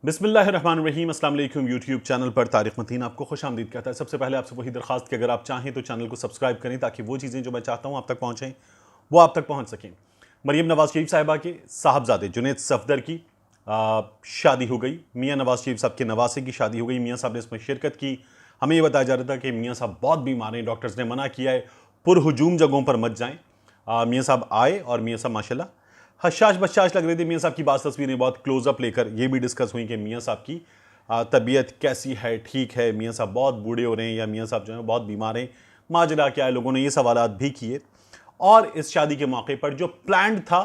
बिस्मिल्लाहिर्रहमानिर्रहीम अस्सलाम वालेकुम। यूट्यूब चैनल पर तारिक मतीन आपको खुश आमदीद कहता है। सबसे पहले आपसे वही दरखास्त कि अगर आप चाहें तो चैनल को सब्सक्राइब करें ताकि वो चीज़ें जो मैं चाहता हूँ आप तक पहुँचें वो आप तक पहुँच सकें। मरियम नवाज़ शरीफ साहिबा के साहबजादे जुनैद सफदर की शादी हो गई। मियाँ नवाज़ शरीफ साहब के नवासे की शादी हो गई। मियाँ साहब ने इसमें शिरकत की। हमें ये बताया जा रहा था कि मियाँ साहब बहुत बीमार हैं, डॉक्टर्स ने मना किया है, पुरहुजूम जगहों पर मत जाएँ। मियाँ साहब आए और मियाँ साहब माशाल्लाह हशाश बशाश लग रहे थे। मियाँ साहब की बात तस्वीरें बहुत क्लोजअप लेकर ये भी डिस्कस हुई कि मियाँ साहब की तबीयत कैसी है, ठीक है, मियाँ साहब बहुत बूढ़े हो रहे हैं या मियाँ साहब जो हैं बहुत बीमार हैं, माजरा क्या है। लोगों ने ये सवालात भी किए और इस शादी के मौके पर जो प्लान्ड था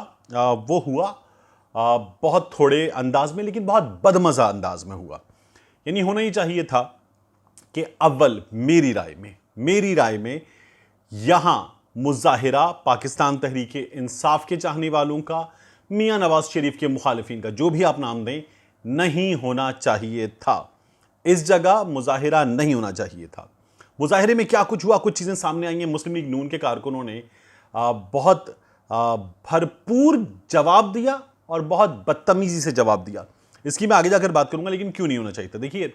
वो हुआ बहुत थोड़े अंदाज में, लेकिन बहुत बदमज़ा अंदाज में हुआ। यानी होना ही चाहिए था कि अव्वल मेरी राय में यहां मुजाहिरा पाकिस्तान तहरीक इंसाफ के चाहने वालों का, मियां नवाज शरीफ के मुखालिफिन का, जो भी आप नाम दें, नहीं होना चाहिए था। इस जगह मुजाहिरा नहीं होना चाहिए था। मुजाहिरे में क्या कुछ हुआ, कुछ चीज़ें सामने आई हैं। मुस्लिम लीग नून के कारकुनों ने बहुत भरपूर जवाब दिया और बहुत बदतमीजी से जवाब दिया। इसकी मैं आगे जाकर बात करूंगा, लेकिन क्यों नहीं होना चाहिए था। देखिए,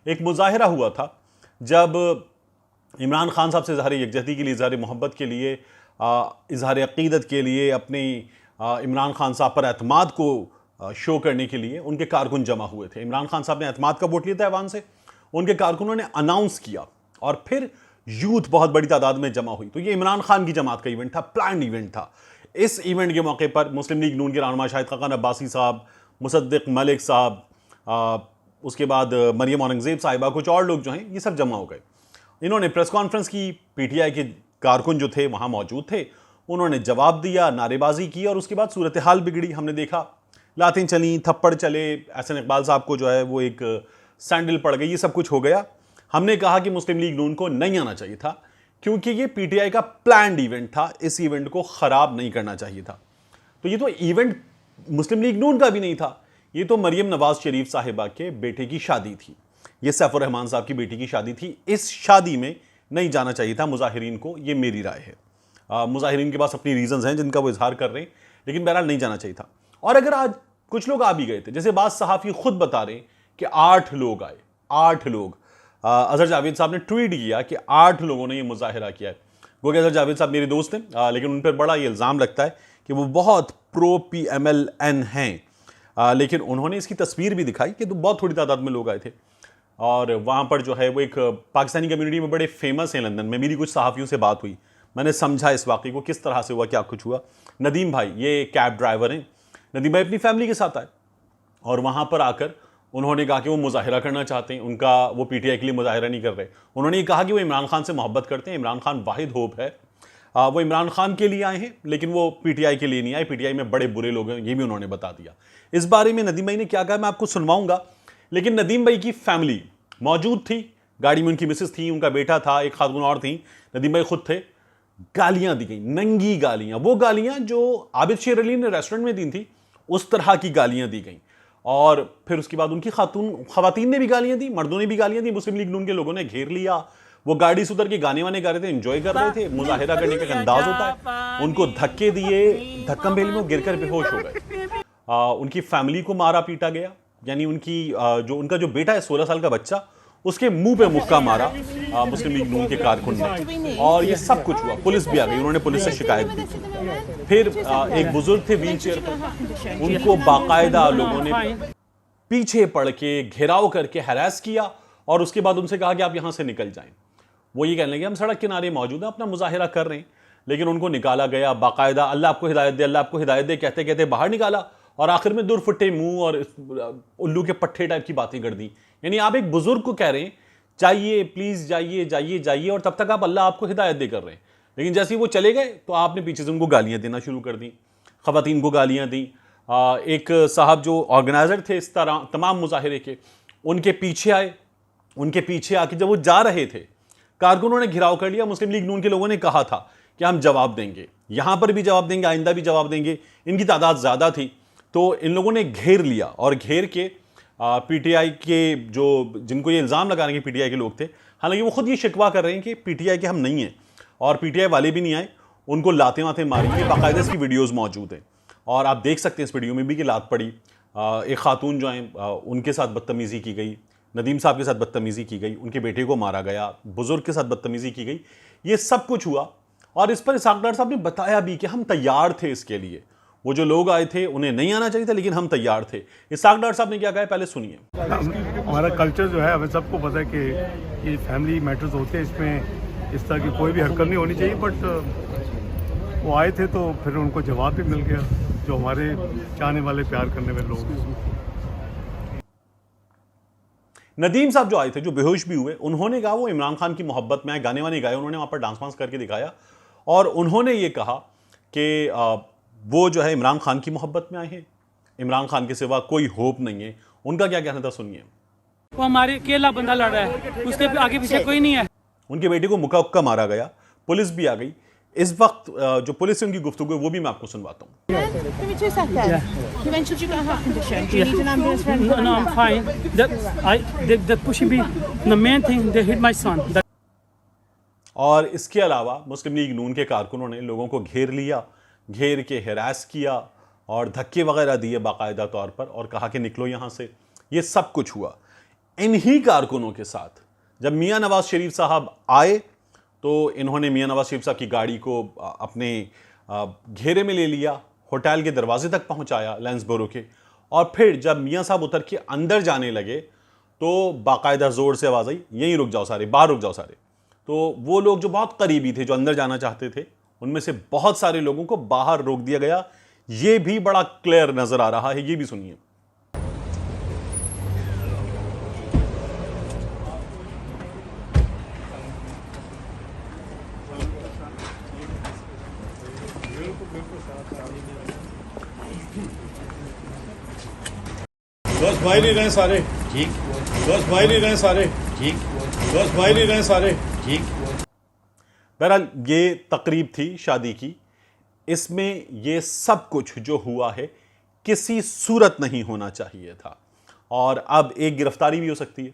एक मुजाहिरा हुआ था जब इमरान खान साहब से इजहार यकजहती के लिए, इजहार मोहब्बत के लिए, इजहार अकीदत के लिए, अपने इमरान खान साहब पर एतमाद को शो करने के लिए उनके कारकुन जमा हुए थे। इमरान खान साहब ने एतमाद का वोट लिया था ऐवान से, उनके कारकुनों ने अनाउंस किया और फिर यूथ बहुत बड़ी तादाद में जमा हुई। तो ये इमरान खान की जमात का इवेंट था, प्लान्ड इवेंट था। इस इवेंट के मौके पर मुस्लिम लीग नून के रहनुमा शाहिद खाकान अब्बासी साहब, मुसद्दिक मलिक साहब, उसके बाद मरियम औरंगजेब साहिबा, कुछ और लोग जो हैं ये सब जमा हो गए। इन्होंने प्रेस कॉन्फ्रेंस की, पीटीआई के कारकुन जो थे वहाँ मौजूद थे, उन्होंने जवाब दिया, नारेबाजी की और उसके बाद सूरत हाल बिगड़ी। हमने देखा लातें चली, थप्पड़ चले, एहसन इकबाल साहब को जो है वो एक सैंडल पड़ गई, ये सब कुछ हो गया। हमने कहा कि मुस्लिम लीग नून को नहीं आना चाहिए था क्योंकि ये पीटीआई का प्लान्ड इवेंट था, इस इवेंट को ख़राब नहीं करना चाहिए था। तो ये तो इवेंट मुस्लिम लीग नून का भी नहीं था, ये तो मरियम नवाज शरीफ साहिबा के बेटे की शादी थी, ये सैफुर रहमान साहब की बेटी की शादी थी। इस शादी में नहीं जाना चाहिए था मुजाहिरीन को, ये मेरी राय है। मुजाहिरीन के पास अपनी रीजंस हैं जिनका वो इजहार कर रहे हैं, लेकिन बहरहाल नहीं जाना चाहिए था। और अगर आज कुछ लोग आ भी गए थे, जैसे बात सहाफ़ी खुद बता रहे कि 8 लोग आए, 8 लोग। अजहर जावेद साहब ने ट्वीट किया कि 8 लोगों ने ये मुजाहिरा किया है। वो अजहर जावेद साहब मेरे दोस्त हैं, लेकिन उन पर बड़ा ये इल्ज़ाम लगता है कि वो बहुत प्रो PMLN हैं, लेकिन उन्होंने इसकी तस्वीर भी दिखाई कि तो बहुत थोड़ी तादाद में लोग आए थे। और वहाँ पर जो है वो एक पाकिस्तानी कम्युनिटी में बड़े फेमस हैं लंदन में। मेरी कुछ सहाफ़ियों से बात हुई, मैंने समझा इस वाक़े को किस तरह से हुआ, क्या कुछ हुआ। नदीम भाई ये कैब ड्राइवर हैं, नदीम भाई अपनी फैमिली के साथ आए और वहाँ पर आकर उन्होंने कहा कि वो मुजाहिरा करना चाहते हैं। उनका वो पीटीआई के लिए मुजाहिरा नहीं कर रहे। उन्होंने ये कहा कि वो इमरान खान से मोहब्बत करते हैं, इमरान खान वाहिद होप है, वो इमरान खान के लिए आए हैं, लेकिन वो पीटीआई के लिए नहीं आए। पीटीआई में बड़े बुरे लोग हैं, ये भी उन्होंने बता दिया। इस बारे में नदीम भाई ने क्या कहा मैं आपको सुनवाऊंगा, लेकिन नदीम भाई की फैमिली मौजूद थी, गाड़ी में उनकी मिसेस थी, उनका बेटा था, एक खातून और थी, नदीम भाई खुद थे। गालियां दी गई, नंगी गालियां, वो गालियां जो आबिद शेर अली ने रेस्टोरेंट में दी थी, उस तरह की गालियां दी गई। और फिर उसके बाद उनकी खवातीन ने भी गालियां दी, मर्दों ने भी गालियां दी। मुस्लिम लीग नून के लोगों ने घेर लिया, वो गाड़ी से उतर के गाने वाने गा रहे थे, एंजॉय कर रहे थे। मुजाहिरा करने का अंदाज होता है, उनको धक्के दिए, धक्कम बेली में गिरकर बेहोश हो गए। उनकी फैमिली को मारा पीटा गया, यानी उनका जो बेटा है 16 साल का बच्चा, उसके मुंह पे मुक्का मारा मुस्लिम लीग नून के कारकुन ने। और ये सब कुछ हुआ, पुलिस भी आ गई, उन्होंने पुलिस से शिकायत की। फिर एक बुजुर्ग थे व्हील चेयर पर, उनको बाकायदा लोगों ने पीछे पड़ के घेराव करके हैरास किया और उसके बाद उनसे कहा कि आप यहां से निकल जाएं। वो ये कहने लगे हम सड़क किनारे मौजूद हैं, अपना मुजाहिरा कर रहे हैं, लेकिन उनको निकाला गया बाकायदा। अल्लाह आपको हिदायत दे, अल्लाह आपको हिदायत दे कहते कहते बाहर निकाला और आखिर में दुरफुट्टे मुंह और उल्लू के पट्टे टाइप की बातें कर दी। यानी आप एक बुजुर्ग को कह रहे हैं जाइए प्लीज, जाइए जाइए जाइए, और तब तक आप अल्लाह आपको हिदायत दे कर रहे हैं, लेकिन जैसे ही वो चले गए तो आपने पीछे से उनको गालियां देना शुरू कर दी, खवातीन को गालियां दी। एक साहब जो ऑर्गेनाइजर थे इस तरह तमाम मुजाहिरे के, उनके पीछे आए, उनके पीछे आके जब वो जा रहे थे कारकुनों ने घिराव कर लिया। मुस्लिम लीग नून के लोगों ने कहा था कि हम जवाब देंगे, यहां पर भी जवाब देंगे, आइंदा भी जवाब देंगे। इनकी तादाद ज्यादा थी तो इन लोगों ने घेर लिया और घेर के पीटीआई के जो जिनको ये इल्ज़ाम लगाने के पीटीआई के लोग थे, हालांकि वो खुद ये शिकवा कर रहे हैं कि पीटीआई के हम नहीं हैं और पीटीआई वाले भी नहीं आए, उनको लाते वाते मारी। ये बाकायदा इसकी वीडियोज़ मौजूद हैं और आप देख सकते हैं इस वीडियो में भी कि लात पड़ी, एक खातून जो हैं उनके साथ बदतमीज़ी की गई, नदीम साहब के साथ बदतमीज़ी की गई, उनके बेटे को मारा गया, बुजुर्ग के साथ बदतमीज़ी की गई, ये सब कुछ हुआ। और इस पर इसहाक डार साहब ने बताया भी कि हम तैयार थे इसके लिए। वो जो लोग आए थे उन्हें नहीं आना चाहिए था, लेकिन हम तैयार थे। इसहाक डार साहब ने क्या कहा है, पहले सुनिए। हमारा कल्चर जो है, हमें सबको पता है कि ये फैमिली मैटर्स होते हैं, इसमें इस तरह की कोई भी हरकत नहीं होनी चाहिए। बट वो आए थे तो फिर उनको जवाब भी मिल गया, जो हमारे चाहने वाले प्यार करने वाले लोग। नदीम साहब जो आए थे, जो बेहोश भी हुए, उन्होंने कहा वो इमरान खान की मोहब्बत में आए, गाने वाने गाए, उन्होंने वहाँ पर डांस वांस करके दिखाया और उन्होंने ये कहा कि वो जो है इमरान खान की मोहब्बत में आए हैं, इमरान खान के सिवा कोई होप नहीं है। उनका क्या कहना था, सुनिए। वो हमारे अकेला बंदा लड़ रहा है, उसके आगे पीछे कोई नहीं है। उनके बेटे को मुक्का उक्का मारा गया, पुलिस भी आ गई। इस वक्त जो पुलिस से उनकी गुफ्तगू है वो भी मैं आपको सुनवाता हूँ। Give me 2 seconds. You mentioned you've got a heart condition. Do you need an ambulance for anything? No, I'm fine. They're pushing me. The main thing, they hit my son. और इसके अलावा मुस्लिम लीग नून के कारकुनों ने लोगों को घेर लिया, घेर के हिरास किया और धक्के वगैरह दिए बाकायदा तौर पर और कहा कि निकलो यहाँ से। ये सब कुछ हुआ इन्हीं कारकुनों के साथ। जब मियाँ नवाज शरीफ साहब आए तो इन्होंने मियाँ नवाज शरीफ साहब की गाड़ी को अपने घेरे में ले लिया, होटल के दरवाजे तक पहुँचाया लैंसबोरो के, और फिर जब मियाँ साहब उतर के अंदर जाने लगे तो बाकायदा ज़ोर से आवाज़ आई, यहीं रुक जाओ सारे, बाहर रुक जाओ सारे। तो वो लोग जो बहुत करीबी थे, जो अंदर जाना चाहते थे, उनमें से बहुत सारे लोगों को बाहर रोक दिया गया। ये भी बड़ा क्लियर नज़र आ रहा है, ये भी सुनिए। बस भाई नहीं रहे सारे, ठीक, बस भाई नहीं रहे सारे, ठीक, बस भाई नहीं रहे सारे, ठीक। बहरहाल ये तकरीब थी शादी की, इसमें ये सब कुछ जो हुआ है किसी सूरत नहीं होना चाहिए था। और अब एक गिरफ्तारी भी हो सकती है।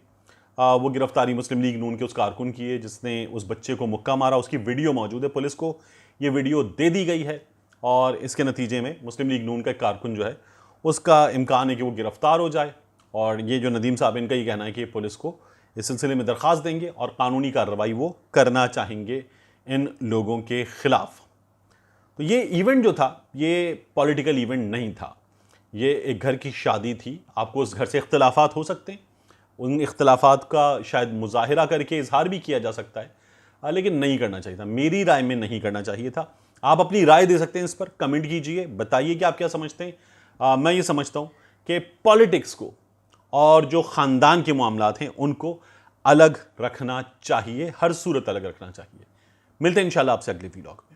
वो गिरफ्तारी मुस्लिम लीग नून के उस कारकुन की है जिसने उस बच्चे को मुक्का मारा। उसकी वीडियो मौजूद है, पुलिस को ये वीडियो दे दी गई है और इसके नतीजे में मुस्लिम लीग नून का एक कारकुन जो है उसका इम्कान है कि वो गिरफ्तार हो जाए। और ये जो नदीम साहब, इनका ही कहना है कि पुलिस को इस सिलसिले में दरख्वास्त देंगे और कानूनी कार्रवाई वो करना चाहेंगे इन लोगों के ख़िलाफ़। तो ये इवेंट जो था ये पॉलिटिकल इवेंट नहीं था, ये एक घर की शादी थी। आपको उस घर से इख्तलाफात हो सकते हैं, उन इख्तलाफात का शायद मुजाहिरा करके इजहार भी किया जा सकता है, लेकिन नहीं करना चाहिए था। मेरी राय में नहीं करना चाहिए था। आप अपनी राय दे सकते हैं इस पर, कमेंट कीजिए, बताइए कि आप क्या समझते हैं। मैं ये समझता हूँ कि पॉलिटिक्स को और जो ख़ानदान के मामलात हैं उनको अलग रखना चाहिए, हर सूरत अलग रखना चाहिए। मिलते हैं इंशाल्लाह आपसे अगले व्लॉग में।